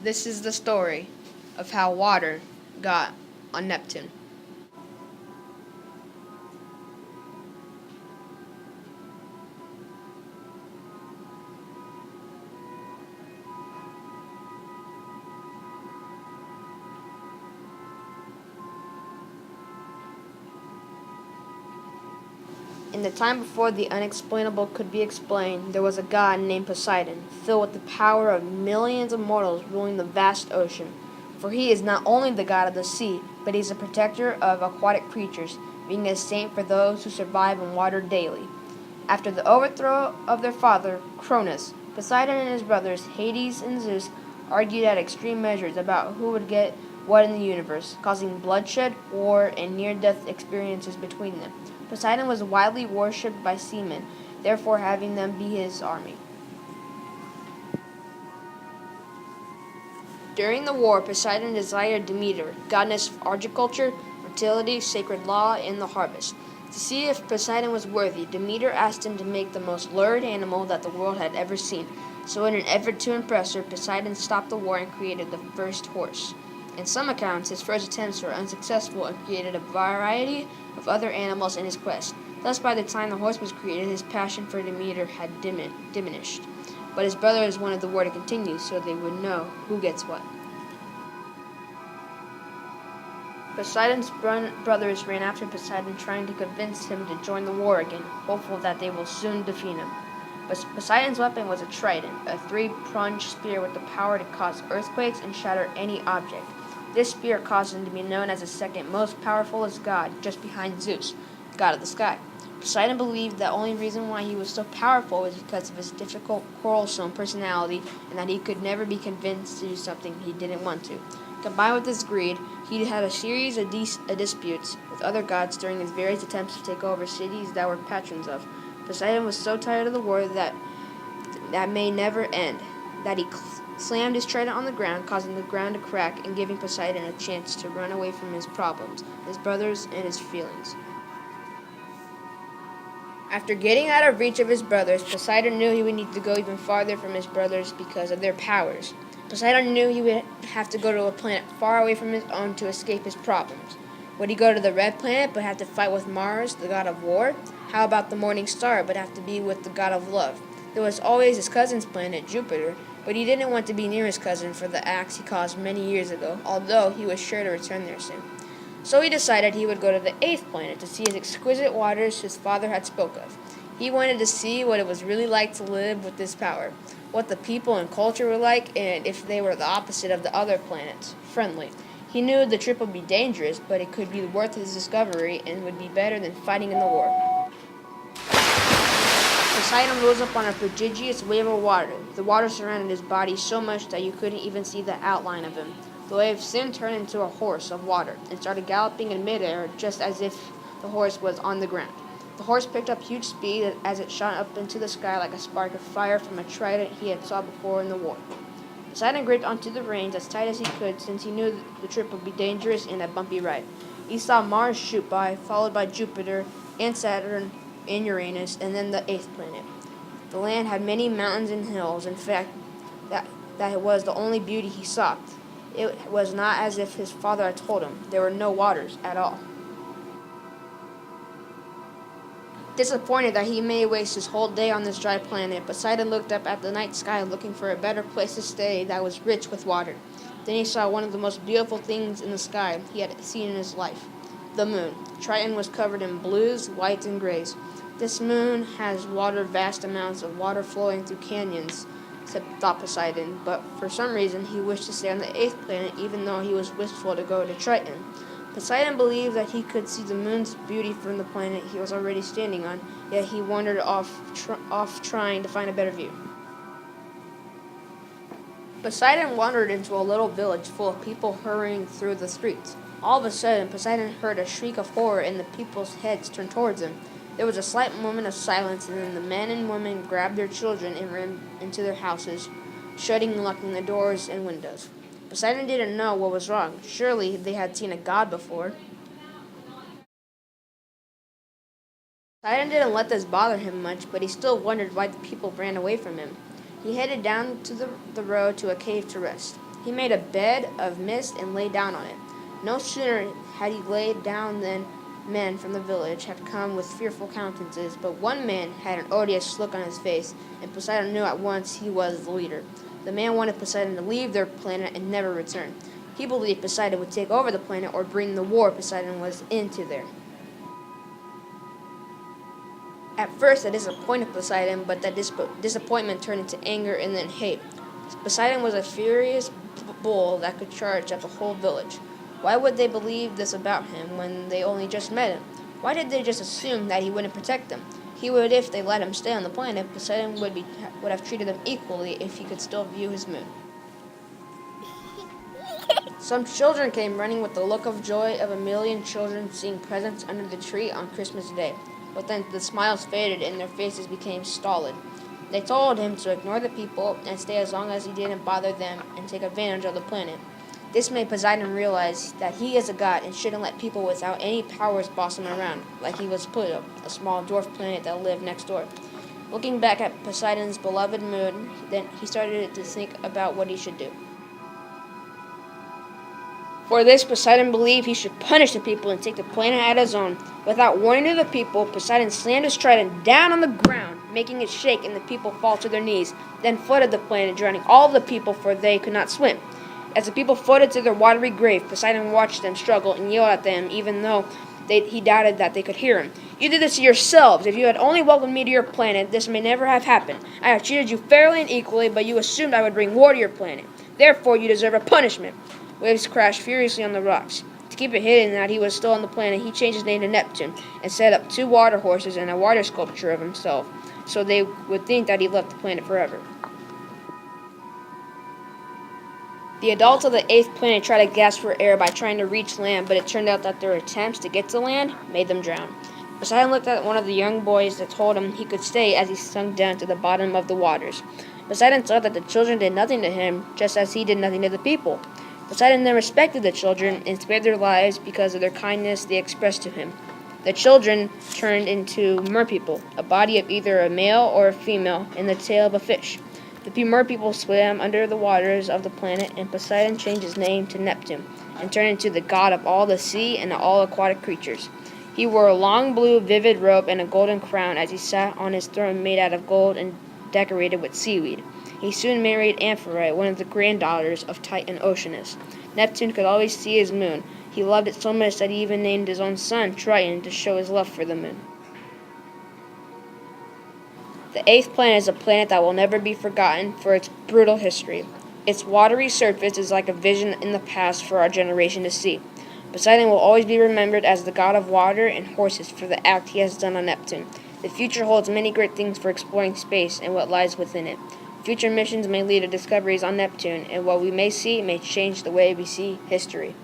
This is the story of how water got on Neptune. In the time before the unexplainable could be explained, there was a god named Poseidon, filled with the power of millions of mortals ruling the vast ocean. For he is not only the god of the sea, but he is a protector of aquatic creatures, being a saint for those who survive in water daily. After the overthrow of their father, Cronus, Poseidon and his brothers, Hades and Zeus, argued at extreme measures about who would get what in the universe, causing bloodshed, war, and near-death experiences between them. Poseidon was widely worshipped by seamen, therefore having them be his army. During the war, Poseidon desired Demeter, goddess of agriculture, fertility, sacred law, and the harvest. To see if Poseidon was worthy, Demeter asked him to make the most lurid animal that the world had ever seen. So in an effort to impress her, Poseidon stopped the war and created the first horse. In some accounts, his first attempts were unsuccessful and created a variety of other animals in his quest. Thus, by the time the horse was created, his passion for Demeter had diminished. But his brothers wanted the war to continue so they would know who gets what. Poseidon's brothers ran after Poseidon, trying to convince him to join the war again, hopeful that they will soon defeat him. But Poseidon's weapon was a trident, a three-pronged spear with the power to cause earthquakes and shatter any object. This spear caused him to be known as the second most powerful god, just behind Zeus, god of the sky. Poseidon believed the only reason why he was so powerful was because of his difficult, quarrelsome personality, and that he could never be convinced to do something he didn't want to. Combined with his greed, he had a series of disputes with other gods during his various attempts to take over cities that were patrons of. Poseidon was so tired of the war that may never end, that he slammed his trident on the ground, causing the ground to crack and giving Poseidon a chance to run away from his problems, his brothers, and his feelings. After getting out of reach of his brothers, Poseidon knew he would need to go even farther from his brothers because of their powers. Poseidon knew he would have to go to a planet far away from his own to escape his problems. Would he go to the Red Planet but have to fight with Mars, the god of war? How about the Morning Star but have to be with the god of love? There was always his cousin's planet, Jupiter, but he didn't want to be near his cousin for the acts he caused many years ago, although he was sure to return there soon. So he decided he would go to the 8th planet to see his exquisite waters his father had spoke of. He wanted to see what it was really like to live with this power, what the people and culture were like, and if they were the opposite of the other planets, friendly. He knew the trip would be dangerous, but it could be worth his discovery and would be better than fighting in the war. Poseidon rose up on a prodigious wave of water. The water surrounded his body so much that you couldn't even see the outline of him. The wave soon turned into a horse of water and started galloping in midair just as if the horse was on the ground. The horse picked up huge speed as it shot up into the sky like a spark of fire from a trident he had saw before in the war. Poseidon gripped onto the reins as tight as he could since he knew the trip would be dangerous and a bumpy ride. He saw Mars shoot by, followed by Jupiter and Saturn and Uranus, and then the 8th planet. The land had many mountains and hills. In fact, that was the only beauty he sought. It was not as if his father had told him. There were no waters at all. Disappointed that he may waste his whole day on this dry planet, Poseidon looked up at the night sky looking for a better place to stay that was rich with water. Then he saw one of the most beautiful things in the sky he had seen in his life, the moon. Triton was covered in blues, whites, and grays. This moon has vast amounts of water flowing through canyons, thought Poseidon, but for some reason he wished to stay on the 8th planet even though he was wistful to go to Triton. Poseidon believed that he could see the moon's beauty from the planet he was already standing on, yet he wandered off trying to find a better view. Poseidon wandered into a little village full of people hurrying through the streets. All of a sudden, Poseidon heard a shriek of horror and the people's heads turned towards him. There was a slight moment of silence, and then the men and women grabbed their children and ran into their houses, shutting and locking the doors and windows. Poseidon didn't know what was wrong. Surely they had seen a god before. Poseidon didn't let this bother him much, but he still wondered why the people ran away from him. He headed down to the road to a cave to rest. He made a bed of mist and lay down on it. No sooner had he laid down than men from the village had come with fearful countenances, but one man had an odious look on his face, and Poseidon knew at once he was the leader. The man wanted Poseidon to leave their planet and never return. He believed Poseidon would take over the planet or bring the war Poseidon was into there. At first, that disappointed Poseidon, but that disappointment turned into anger and then hate. Poseidon was a furious bull that could charge at the whole village. Why would they believe this about him when they only just met him? Why did they just assume that he wouldn't protect them? He would if they let him stay on the planet. Poseidon would have treated them equally if he could still view his moon. Some children came running with the look of joy of a million children seeing presents under the tree on Christmas Day. But then the smiles faded and their faces became stolid. They told him to ignore the people and stay as long as he didn't bother them and take advantage of the planet. This made Poseidon realize that he is a god and shouldn't let people without any powers boss him around, like he was Pluto, a small dwarf planet that lived next door. Looking back at Poseidon's beloved moon, then he started to think about what he should do. For this, Poseidon believed he should punish the people and take the planet as his own. Without warning to the people, Poseidon slammed his trident down on the ground, making it shake and the people fall to their knees, then flooded the planet, drowning all of the people, for they could not swim. As the people floated to their watery grave, Poseidon watched them struggle and yelled at them, even though he doubted that they could hear him. You did this to yourselves. If you had only welcomed me to your planet, this may never have happened. I have treated you fairly and equally, but you assumed I would bring war to your planet. Therefore, you deserve a punishment. Waves crashed furiously on the rocks. To keep it hidden that he was still on the planet, he changed his name to Neptune and set up 2 water horses and a water sculpture of himself, so they would think that he left the planet forever. The adults of the 8th planet tried to gasp for air by trying to reach land, but it turned out that their attempts to get to land made them drown. Poseidon looked at one of the young boys that told him he could stay as he sunk down to the bottom of the waters. Poseidon saw that the children did nothing to him, just as he did nothing to the people. Poseidon then respected the children and spared their lives because of their kindness they expressed to him. The children turned into merpeople, a body of either a male or a female, and the tail of a fish. The merpeople swam under the waters of the planet, and Poseidon changed his name to Neptune and turned into the god of all the sea and all aquatic creatures. He wore a long blue vivid robe and a golden crown as he sat on his throne made out of gold and decorated with seaweed. He soon married Amphitrite, one of the granddaughters of Titan Oceanus. Neptune could always see his moon. He loved it so much that he even named his own son Triton to show his love for the moon. The 8th planet is a planet that will never be forgotten for its brutal history. Its watery surface is like a vision in the past for our generation to see. Poseidon will always be remembered as the god of water and horses for the act he has done on Neptune. The future holds many great things for exploring space and what lies within it. Future missions may lead to discoveries on Neptune, and what we may see may change the way we see history.